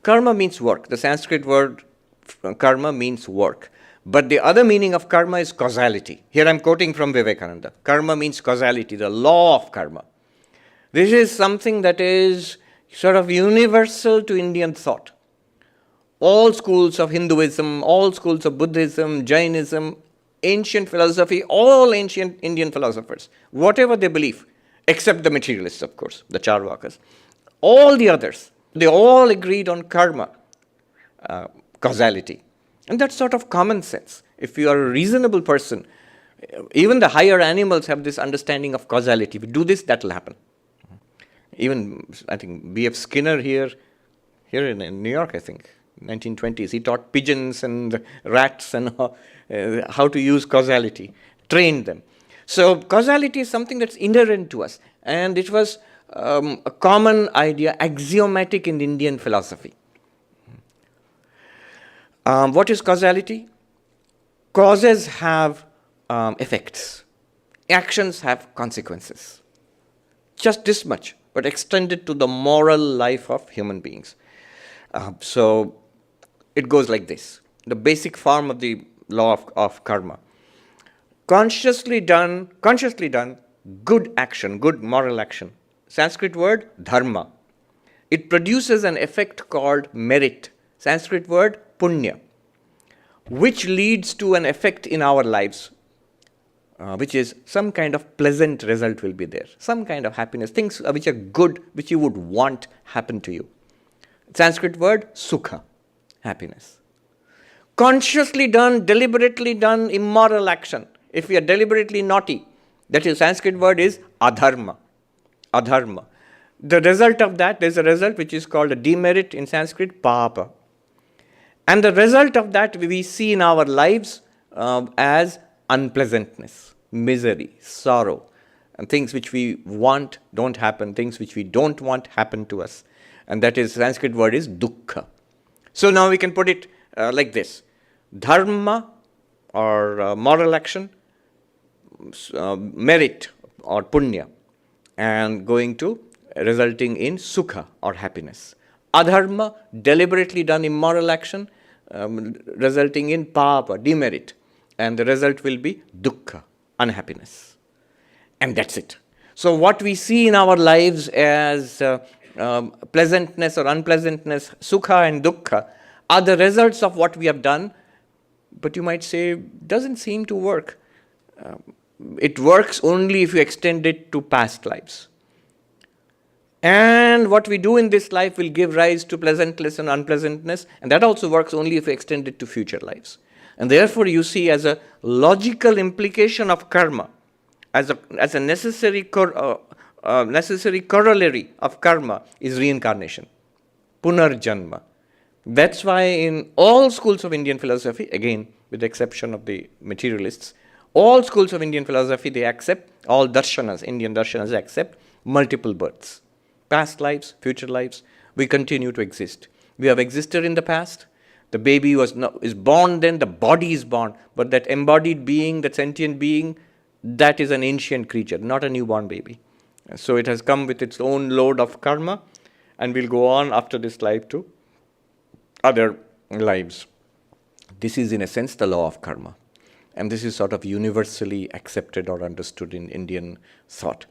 Karma means work. The Sanskrit word karma means work. But the other meaning of karma is causality. Here I'm quoting from Vivekananda. Karma means causality, the law of karma. This is something that is sort of universal to Indian thought. All schools of Hinduism, all schools of Buddhism, Jainism, ancient philosophy, all ancient Indian philosophers, whatever they believe, except the materialists, of course, the Charvakas, all the others, they all agreed on karma, causality. And that's sort of common sense. If you are a reasonable person, even the higher animals have this understanding of causality. If you do this, that will happen. Even, I think, B.F. Skinner here in New York, I think, 1920s, he taught pigeons and rats and how to use causality, trained them. So causality is something that's inherent to us. And it was a common idea, axiomatic in Indian philosophy. What is causality? Causes have effects. Actions have consequences. Just this much, but extended to the moral life of human beings. So it goes like this. The basic form of the law of karma. Consciously done, good action, good moral action. Sanskrit word, dharma. It produces an effect called merit. Sanskrit word, Puṇya, which leads to an effect in our lives, which is some kind of pleasant result will be there, some kind of happiness, things which are good, which you would want happen to you. Sanskrit word, sukha, happiness. Consciously done, deliberately done, immoral action. If we are deliberately naughty, that is Sanskrit word is adharma. Adharma. The result of that, there's a result which is called a demerit in Sanskrit, Pāpa. And the result of that we see in our lives as unpleasantness, misery, sorrow, and things which we want don't happen, things which we don't want happen to us. And that is, Sanskrit word is dukkha. So now we can put it like this. Dharma or moral action, merit or punya, and going to resulting in sukha or happiness. Adharma, deliberately done immoral action, resulting in pāpa, demerit. And the result will be dukkha, unhappiness. And that's it. So what we see in our lives as pleasantness or unpleasantness, sukha and dukkha, are the results of what we have done. But you might say, doesn't seem to work. It works only if you extend it to past lives. And what we do in this life will give rise to pleasantness and unpleasantness, and that also works only if we extend it to future lives. And therefore you see as a logical implication of karma, as a necessary corollary of karma is reincarnation, punarjanma. That's why in all schools of Indian philosophy, again with the exception of the materialists, all schools of Indian philosophy, they accept, all darshanas, Indian darshanas accept multiple births. Past lives, future lives, we continue to exist. We have existed in the past. The baby is born then, the body is born. But that embodied being, that sentient being, that is an ancient creature, not a newborn baby. So it has come with its own load of karma and will go on after this life to other lives. This is in a sense the law of karma. And this is sort of universally accepted or understood in Indian thought.